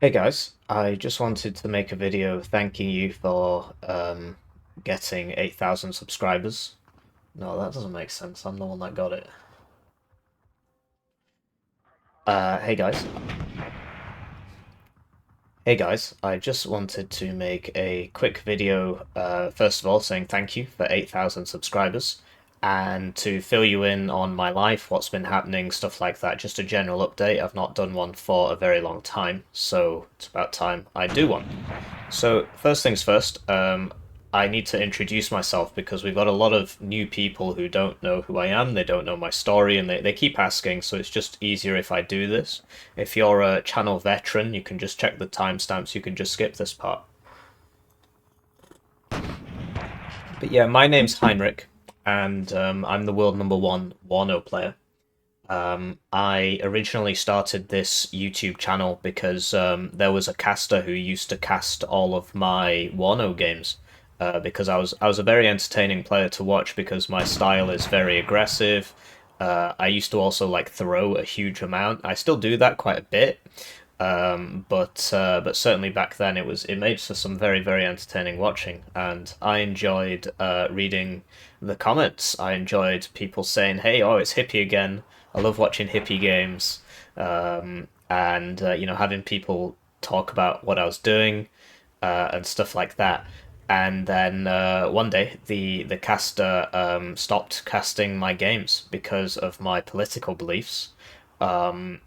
Hey guys, I just wanted to make a video thanking you for getting 8,000 subscribers. No, that doesn't make sense. I'm the one that got it. Hey guys. Hey guys, I just wanted to make a quick video, first of all, saying thank you for 8,000 subscribers, and to fill you in on my life, what's been happening, stuff like that, just a general update. I've not done one for a very long time, so it's about time I do one. So, first things first, I need to introduce myself because we've got a lot of new people who don't know who I am, they don't know my story, and they keep asking, so it's just easier if I do this. If you're a channel veteran, you can just check the timestamps, you can just skip this part. But yeah, my name's Heinrich, and I'm the world number one Wano player. I originally started this YouTube channel because there was a caster who used to cast all of my Wano games. Because I was a very entertaining player to watch because my style is very aggressive. I used to also like throw a huge amount. I still do that quite a bit, but certainly back then it made for some very entertaining watching, and I enjoyed reading the comments. I enjoyed people saying, "Hey, oh, it's Hippie again." I love watching Hippie games, and having people talk about what I was doing and stuff like that. And then one day, the caster stopped casting my games because of my political beliefs. Um,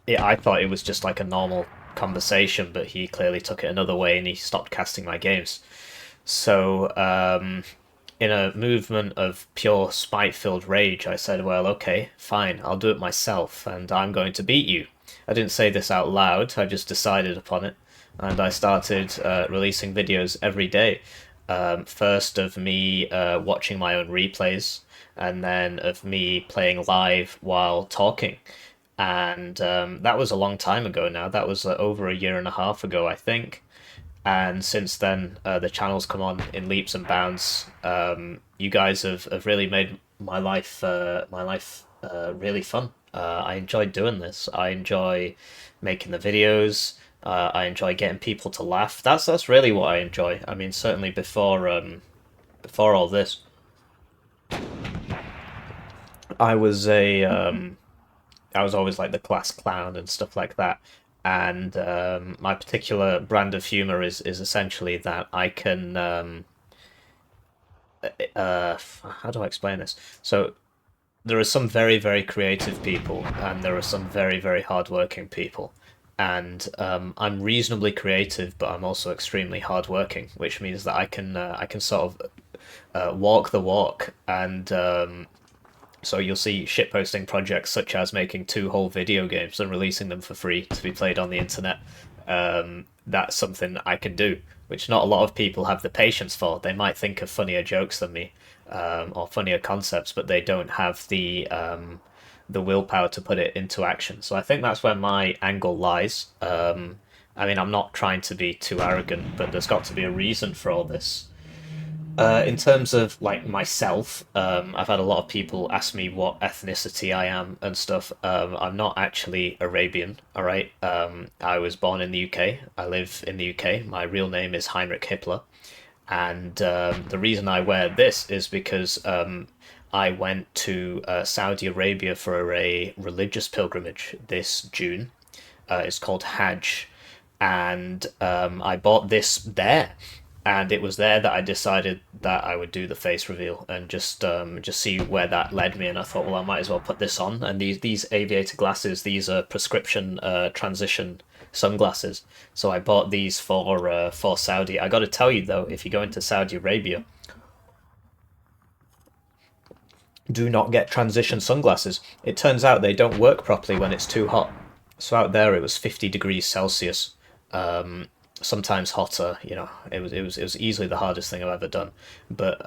I thought it was just like a normal conversation, but he clearly took it another way and he stopped casting my games. So, in a movement of pure spite-filled rage, I said, well, okay, fine, I'll do it myself, and I'm going to beat you. I didn't say this out loud, I just decided upon it, and I started releasing videos every day. First of me watching my own replays, and then of me playing live while talking. And that was a long time ago now. That was over a year and a half ago, I think. And since then, the channel's come on in leaps and bounds. You guys have really made my life really fun. I enjoy doing this. I enjoy making the videos. I enjoy getting people to laugh. That's really what I enjoy. I mean, certainly before all this, I was a I was always like the class clown and stuff like that. And my particular brand of humor is essentially that I can how do I explain this? So there are some very creative people, and there are some very hardworking people. And I'm reasonably creative, but I'm also extremely hardworking, which means that I can sort of walk the walk, and so you'll see shitposting projects such as making two whole video games and releasing them for free to be played on the internet. That's something I can do, which not a lot of people have the patience for. They might think of funnier jokes than me, or funnier concepts, but they don't have the willpower to put it into action. So I think that's where my angle lies. I mean, I'm not trying to be too arrogant, but there's got to be a reason for all this. In terms of like myself, I've had a lot of people ask me what ethnicity I am and stuff. I'm not actually Arabian, all right. I was born in the UK. I live in the UK. My real name is Heinrich Hippler, and the reason I wear this is because I went to Saudi Arabia for a religious pilgrimage this June. It's called Hajj, and I bought this there, and it was there that I decided that I would do the face reveal and just see where that led me. And I thought, well, I might as well put this on. And these aviator glasses, these are prescription transition sunglasses. So I bought these for Saudi. I got to tell you though, if you go into Saudi Arabia, do not get transition sunglasses. It turns out they don't work properly when it's too hot. So out there it was 50 degrees Celsius, sometimes hotter. It was easily the hardest thing I've ever done. But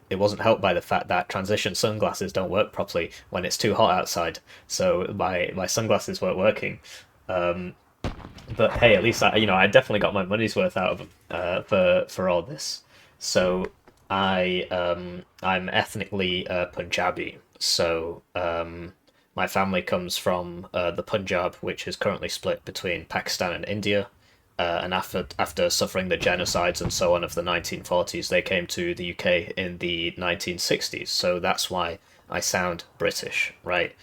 it wasn't helped by the fact that transition sunglasses don't work properly when it's too hot outside. So my sunglasses weren't working. Um, but hey, at least I definitely got my money's worth out of them for all this. So I'm ethnically Punjabi. So My family comes from the Punjab, which is currently split between Pakistan and India. And after suffering the genocides and so on of the 1940s, they came to the UK in the 1960s. So that's why I sound British, right?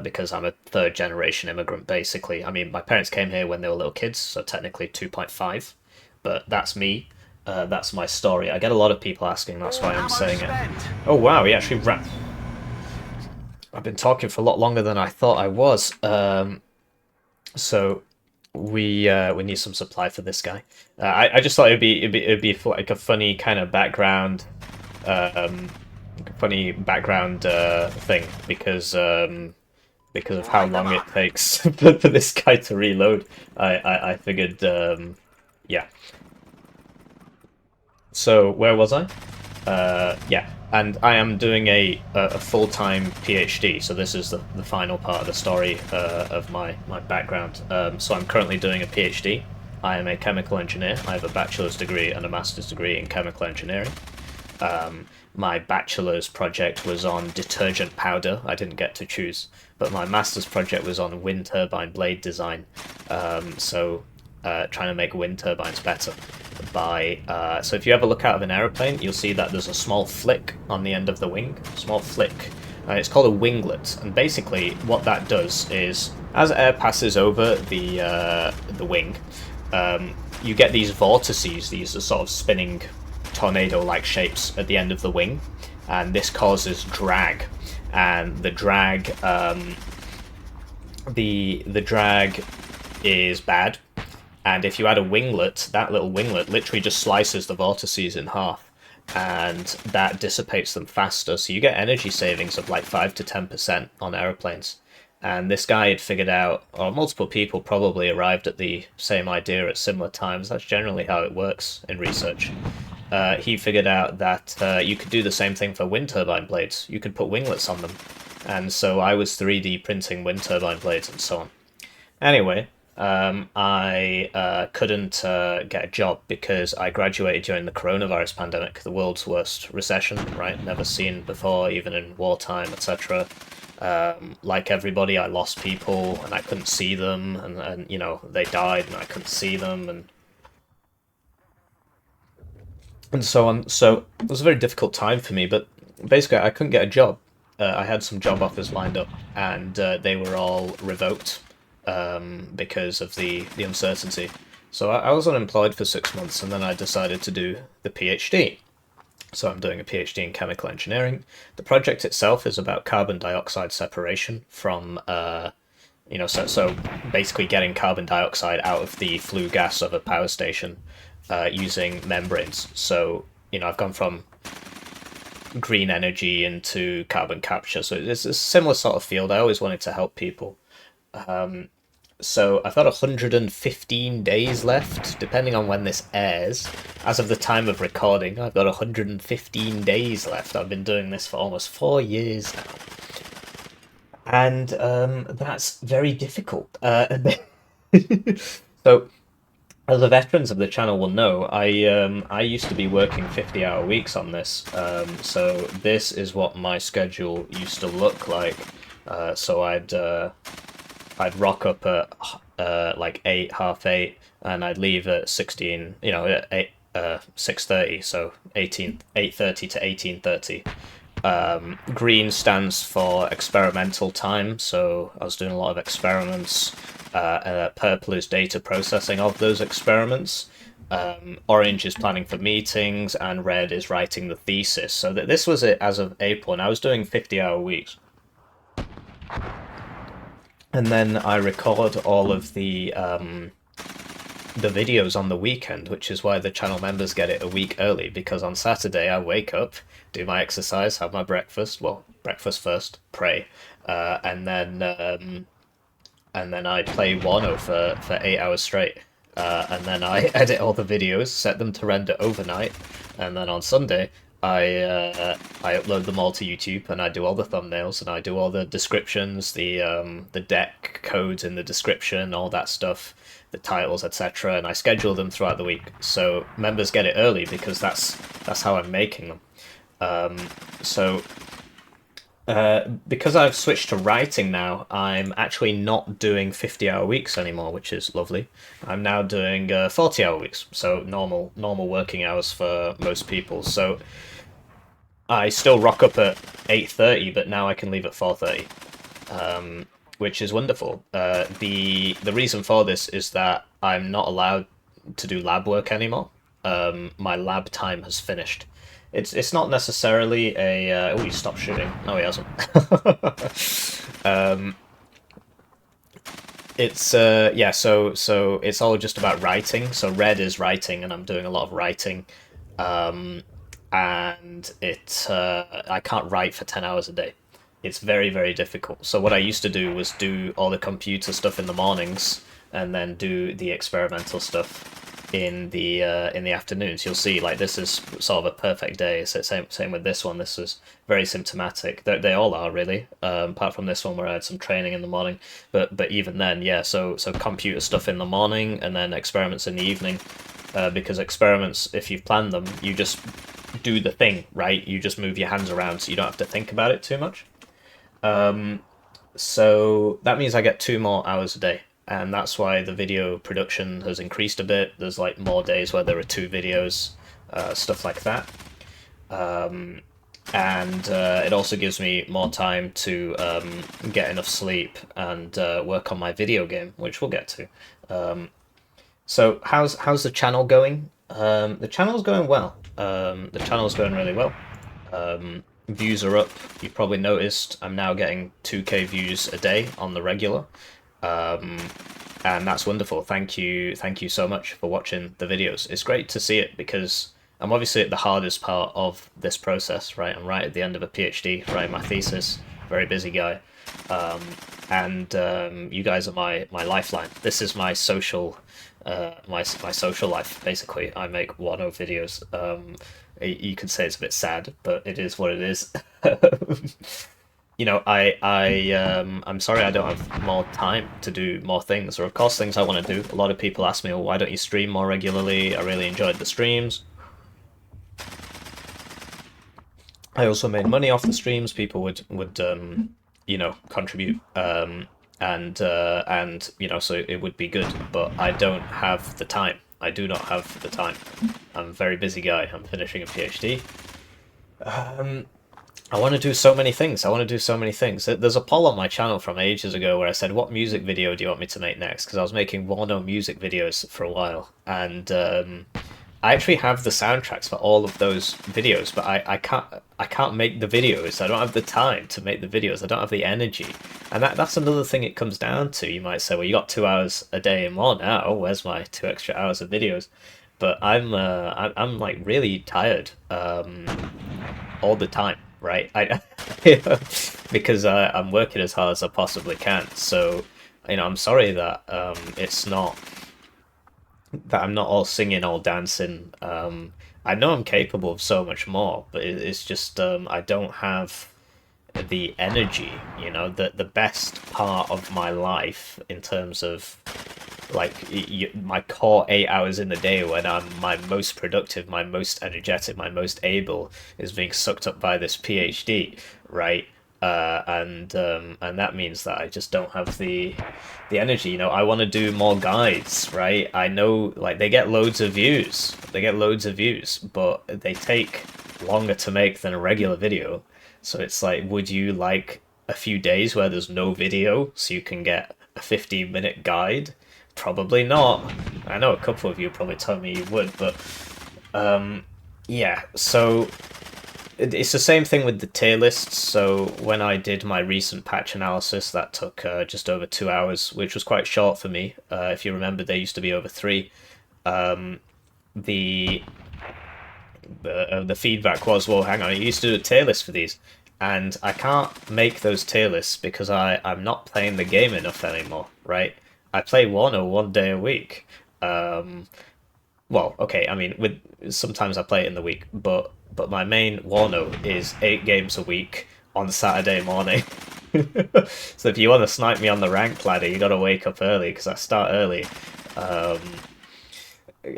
Because I'm a third generation immigrant, basically. I mean, my parents came here when they were little kids, so technically 2.5. But that's me. That's my story. I get a lot of people asking, that's why I'm saying it. Oh wow, he actually ran. I've been talking for a lot longer than I thought I was. So we need some supply for this guy. I just thought it'd be like a funny kind of background, um, thing because of how long it takes for this guy to reload. I figured, yeah. So where was I? Yeah, and I am doing a full-time PhD, so this is the final part of the story of my background. So I'm currently doing a PhD. I am a chemical engineer. I have a bachelor's degree and a master's degree in chemical engineering. My bachelor's project was on detergent powder. I didn't get to choose, but my master's project was on wind turbine blade design. Trying to make wind turbines better. So if you ever look out of an aeroplane, you'll see that there's a small flick on the end of the wing. Small flick. It's called a winglet, and basically what that does is, as air passes over the wing, you get these vortices, these sort of spinning tornado-like shapes at the end of the wing, and this causes drag, and the drag is bad. And if you add a winglet, that little winglet literally just slices the vortices in half, and that dissipates them faster. So you get energy savings of like 5 to 10% on aeroplanes. And this guy had figured out, or multiple people probably arrived at the same idea at similar times. That's generally how it works in research. He figured out that you could do the same thing for wind turbine blades. You could put winglets on them. And so I was 3D printing wind turbine blades and so on. Anyway, I couldn't get a job because I graduated during the coronavirus pandemic, the world's worst recession, right? Never seen before, even in wartime, etc. Like everybody, I lost people and I couldn't see them, and you know, they died and I couldn't see them, and so on. So it was a very difficult time for me, but basically I couldn't get a job. I had some job offers lined up, and they were all revoked because of the uncertainty. So I was unemployed for 6 months, and then I decided to do the PhD. So I'm doing a PhD in chemical engineering. The project itself is about carbon dioxide separation from, so basically getting carbon dioxide out of the flue gas of a power station using membranes. So, I've gone from green energy into carbon capture. So it's a similar sort of field. I always wanted to help people. So I've got 115 days left, depending on when this airs. As of the time of recording, I've got 115 days left. I've been doing this for almost 4 years now. And that's very difficult. So, as the veterans of the channel will know, I used to be working 50-hour weeks on this. So this is what my schedule used to look like. So I'd rock up at like 8, half 8, and I'd leave at 16, at 6:30, so 8:30 to 18:30. Green stands for experimental time, so I was doing a lot of experiments. Purple is data processing of those experiments. Orange is planning for meetings, and red is writing the thesis. So this was it as of April, and I was doing 50-hour weeks. And then I record all of the videos on the weekend, which is why the channel members get it a week early, because on Saturday I wake up, do my exercise, have my breakfast, well, breakfast first, pray, and then I play Wano for 8 hours straight, and then I edit all the videos, set them to render overnight, and then on Sunday I upload them all to YouTube, and I do all the thumbnails, and I do all the descriptions, the deck codes in the description, all that stuff, the titles, etc. And I schedule them throughout the week, so members get it early because that's how I'm making them. So Because I've switched to writing now, I'm actually not doing 50-hour weeks anymore, which is lovely. I'm now doing 40-hour weeks, so normal working hours for most people. So I still rock up at 8:30, but now I can leave at 4:30, which is wonderful. The reason for this is that I'm not allowed to do lab work anymore. My lab time has finished. It's not necessarily a oh, he stopped shooting. No, he hasn't. um, it's yeah, so it's all just about writing. So red is writing, and I'm doing a lot of writing. Um, and I can't write for 10 hours a day. It's very difficult. So what I used to do was do all the computer stuff in the mornings and then do the experimental stuff in the afternoons. You'll see, like, this is sort of a perfect day. So same with this one. This is very symptomatic. They all are really, apart from this one where I had some training in the morning. But even then, yeah. So computer stuff in the morning and then experiments in the evening. Because experiments, if you've planned them, you just do the thing, right? You just move your hands around, so you don't have to think about it too much. So that means I get 2 more hours a day, and that's why the video production has increased a bit. There's like more days where there are 2 videos, stuff like that. And it also gives me more time to get enough sleep and work on my video game, which we'll get to. So how's the channel going? The channel's going well. The channel's going really well. Views are up. You've probably noticed I'm now getting 2K views a day on the regular. And that's wonderful. Thank you so much for watching the videos. It's great to see it because I'm obviously at the hardest part of this process, right? I'm right at the end of a PhD, writing my thesis, very busy guy. And you guys are my lifeline. This is my social my social life, basically. I make Wano videos. You could say it's a bit sad, but it is what it is. You know, I'm sorry I don't have more time to do more things. There are, of course, things I want to do. A lot of people ask me, well, why don't you stream more regularly? I really enjoyed the streams. I also made money off the streams. People would you know, contribute, and you know, so it would be good. But I don't have the time. I do not have the time. I'm a very busy guy. I'm finishing a PhD. I want to do so many things. I want to do so many things. There's a poll on my channel from ages ago where I said, what music video do you want me to make next? Because I was making Wano music videos for a while. And I actually have the soundtracks for all of those videos, but I can't make the videos. I don't have the time to make the videos. I don't have the energy. And that's another thing it comes down to. You might say, well, you got 2 hours a day and more now. Where's my 2 extra hours of videos? But I'm like really tired all the time, right? I because I'm working as hard as I possibly can. So, you know, I'm sorry that it's not that I'm not all singing, all dancing. I know I'm capable of so much more, but it's just I don't have the energy. You know, the best part of my life in terms of like my core 8 hours in the day when I'm my most productive, my most energetic, my most able is being sucked up by this PhD, right? And that means that I just don't have the energy. You know, I want to do more guides, right? I know, like, they get loads of views. They get loads of views, but they take longer to make than a regular video. So it's like, would you like a few days where there's no video so you can get a 15-minute guide? Probably not. I know a couple of you probably told me you would, but yeah, so it's the same thing with the tier lists. So when I did my recent patch analysis, that took just over 2 hours, which was quite short for me. If you remember, they used to be over three. Um, the the feedback was, well, hang on, you used to do a tier list for these, and I can't make those tier lists because I'm not playing the game enough anymore, right? I play one day a week. Well, okay, I mean, with sometimes I play it in the week, but my main Wano is 8 games a week on Saturday morning. So if you want to snipe me on the rank ladder, you gotta wake up early because I start early. Um,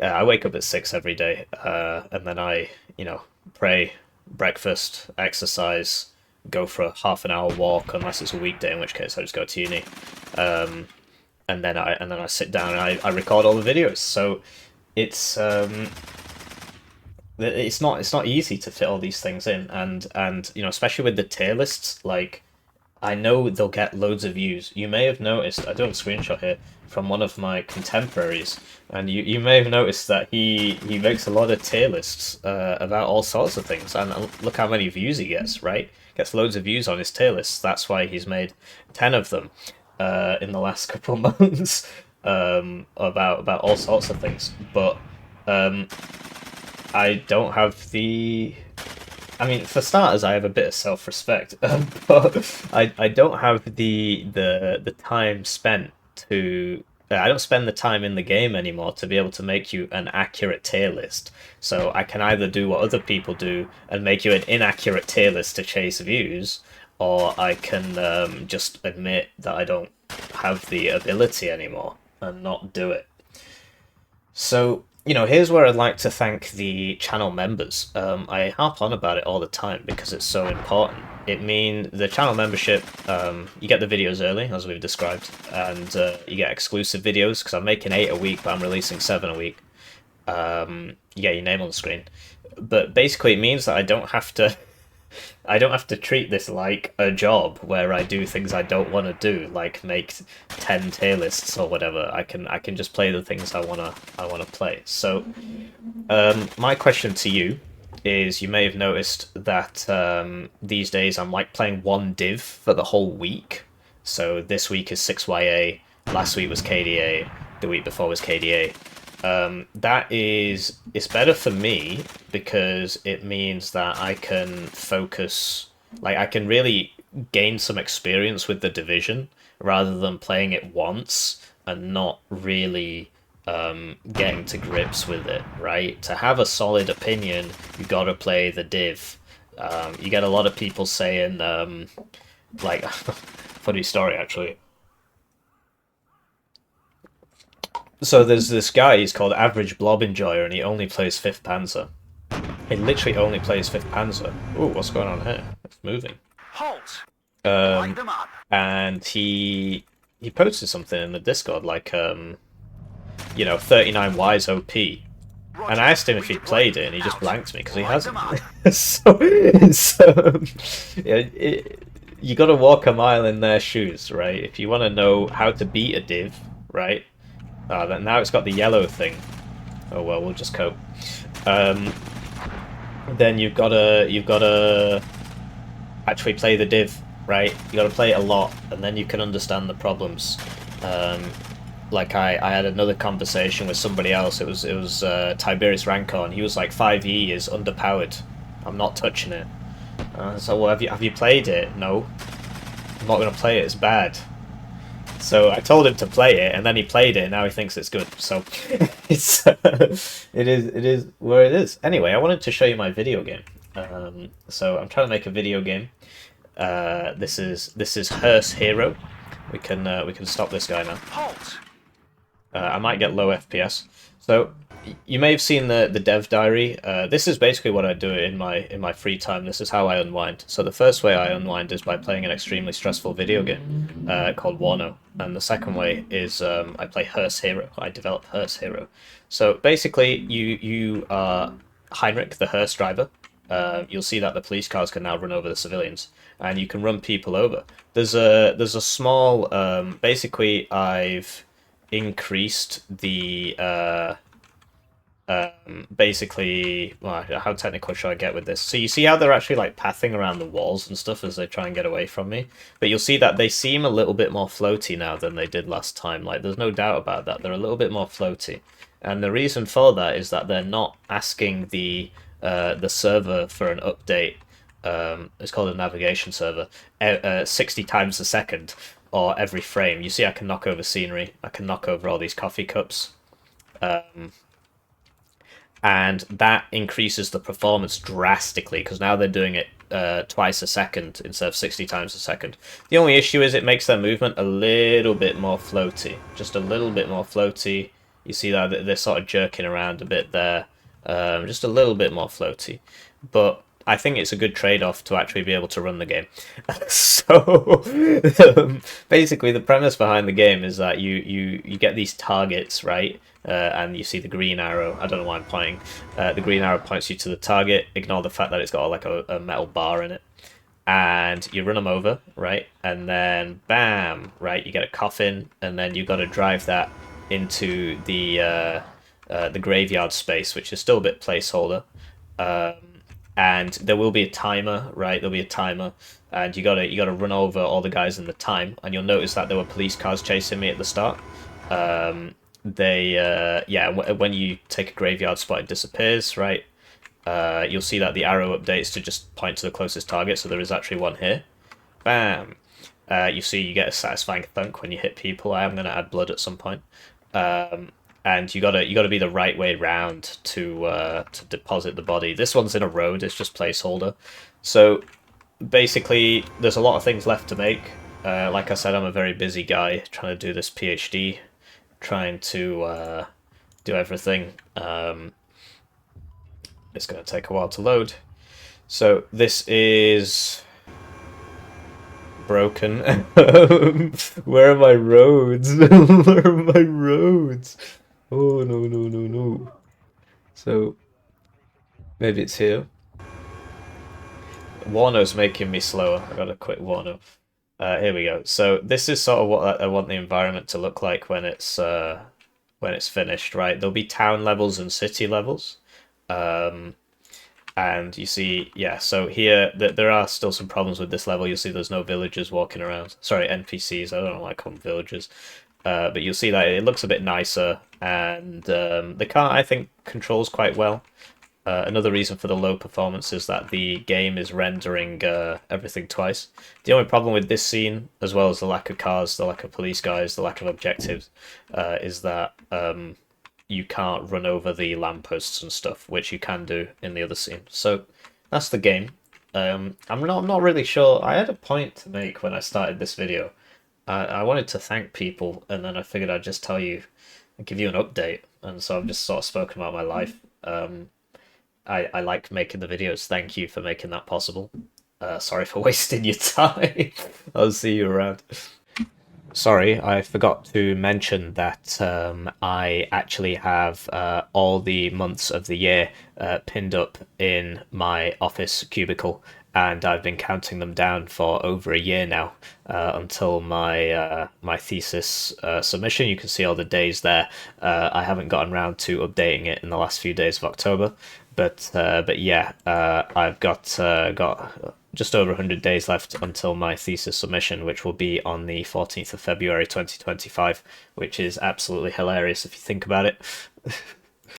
I wake up at 6 every day, and then I, you know, pray, breakfast, exercise, go for a half an hour walk, unless it's a weekday, in which case I just go to uni. And then I sit down and I record all the videos. So it's it's not easy to fit all these things in, and you know, especially with the tier lists, like I know they'll get loads of views. You may have noticed, I do have a screenshot here from one of my contemporaries, and you may have noticed that he makes a lot of tier lists about all sorts of things, and look how many views he gets, right? Gets loads of views on his tier lists. That's why he's made 10 of them in the last couple of months about all sorts of things. But I don't have the... I mean, for starters, I have a bit of self-respect, but I don't have the time spent to... I don't spend the time in the game anymore to be able to make you an accurate tier list. So I can either do what other people do and make you an inaccurate tier list to chase views, or I can just admit that I don't have the ability anymore and not do it. So, you know, here's where I'd like to thank the channel members. I harp on about it all the time because it's so important. It means the channel membership, you get the videos early, as we've described, and you get exclusive videos, because I'm making 8 a week, but I'm releasing 7 a week. You get your name on the screen. But basically it means that I don't have to treat this like a job where I do things I don't want to do, like make 10 tier lists or whatever. I can just play the things I wanna play. So, my question to you is: you may have noticed that these days I'm like playing one div for the whole week. So this week is 6YA, last week was KDA, the week before was KDA. It's better for me because it means that I can focus, like I can really gain some experience with the division rather than playing it once and not really getting to grips with it, right? To have a solid opinion, you gotta play the div. You get a lot of people saying, like, funny story actually. So there's this guy, he's called Average Blob Enjoyer, and he only plays 5th Panzer. He literally only plays 5th Panzer. Ooh, what's going on here? It's moving. Halt! Line them up. And he posted something in the Discord, like, you know, 39Y's OP. And I asked him if he'd played it, and he just blanked me, because he hasn't. so yeah, you gotta walk a mile in their shoes, right? If you want to know how to beat a div, right? Now it's got the yellow thing. Oh well, we'll just cope. Then you've gotta actually play the div, right? You gotta play it a lot, and then you can understand the problems. Like I had another conversation with somebody else. It was Tiberius Rancor, and he was like, 5E is underpowered. I'm not touching it. So well, have you played it? No, I'm not gonna play it. It's bad. So I told him to play it, and then he played it, and now he thinks it's good. So it's it is where it is. Anyway, I wanted to show you my video game. So I'm trying to make a video game. This is Hearse Hero. We can stop this guy now. Halt. I might get low FPS. So you may have seen the dev diary. This is basically what I do in my free time. This is how I unwind. So the first way I unwind is by playing an extremely stressful video game called Wano, and the second way is I play Hearse Hero. I develop Hearse Hero. So basically, you are Heinrich, the hearse driver. You'll see that the police cars can now run over the civilians, and you can run people over. There's a small basically I've increased the basically, well, how technical should I get with this? So you see how they're actually like pathing around the walls and stuff as they try and get away from me, but you'll see that they seem a little bit more floaty now than they did last time. Like, there's no doubt about that. They're a little bit more floaty, and the reason for that is that they're not asking the server for an update. It's called a navigation server, 60 times a second or every frame. You see I can knock over scenery, I can knock over all these coffee cups, and that increases the performance drastically, because now they're doing it twice a second instead of 60 times a second. The only issue is it makes their movement a little bit more floaty, just a little bit more floaty. You see that they're sort of jerking around a bit there, just a little bit more floaty. But I think it's a good trade-off to actually be able to run the game. So basically, the premise behind the game is that you get these targets, right? And you see the green arrow. I don't know why I'm pointing. The green arrow points you to the target. Ignore the fact that it's got like a metal bar in it. And you run them over, right? And then bam, right? You get a coffin, and then you got to drive that into the graveyard space, which is still a bit placeholder. Um, and there will be a timer, right? There'll be a timer, and you gotta run over all the guys in the time. And you'll notice that there were police cars chasing me at the start. Yeah, when you take a graveyard spot, it disappears, right? You'll see that the arrow updates to just point to the closest target, so there is actually one here. Bam! You see you get a satisfying thunk when you hit people. I am going to add blood at some point. And you gotta be the right way round to deposit the body. This one's in a road, it's just placeholder. So basically, there's a lot of things left to make. Like I said, I'm a very busy guy trying to do this PhD, trying to do everything. It's going to take a while to load. So this is broken. Where are my roads? Where are my roads? Oh, no, no, no, no. So maybe it's here. Warno's making me slower. I gotta quit Warno. Here we go. So this is sort of what I want the environment to look like when it's finished, right? There'll be town levels and city levels. And you see, yeah, so here there are still some problems with this level. You'll see there's no villagers walking around. Sorry, NPCs. I don't know why I call them villagers. But you'll see that it looks a bit nicer, and the car, I think, controls quite well. Another reason for the low performance is that the game is rendering everything twice. The only problem with this scene, as well as the lack of cars, the lack of police guys, the lack of objectives, is that you can't run over the lampposts and stuff, which you can do in the other scene. So that's the game. I'm not really sure. I had a point to make when I started this video. I wanted to thank people, and then I figured I'd just tell you, give you an update, and so I've just sort of spoken about my life. I like making the videos. Thank you for making that possible. Sorry for wasting your time. I'll see you around. Sorry, I forgot to mention that I actually have all the months of the year pinned up in my office cubicle, and I've been counting them down for over a year now until my thesis submission. You can see all the days there. I haven't gotten around to updating it in the last few days of October, but yeah, I've got just over 100 days left until my thesis submission, which will be on the 14th of February 2025, which is absolutely hilarious if you think about it.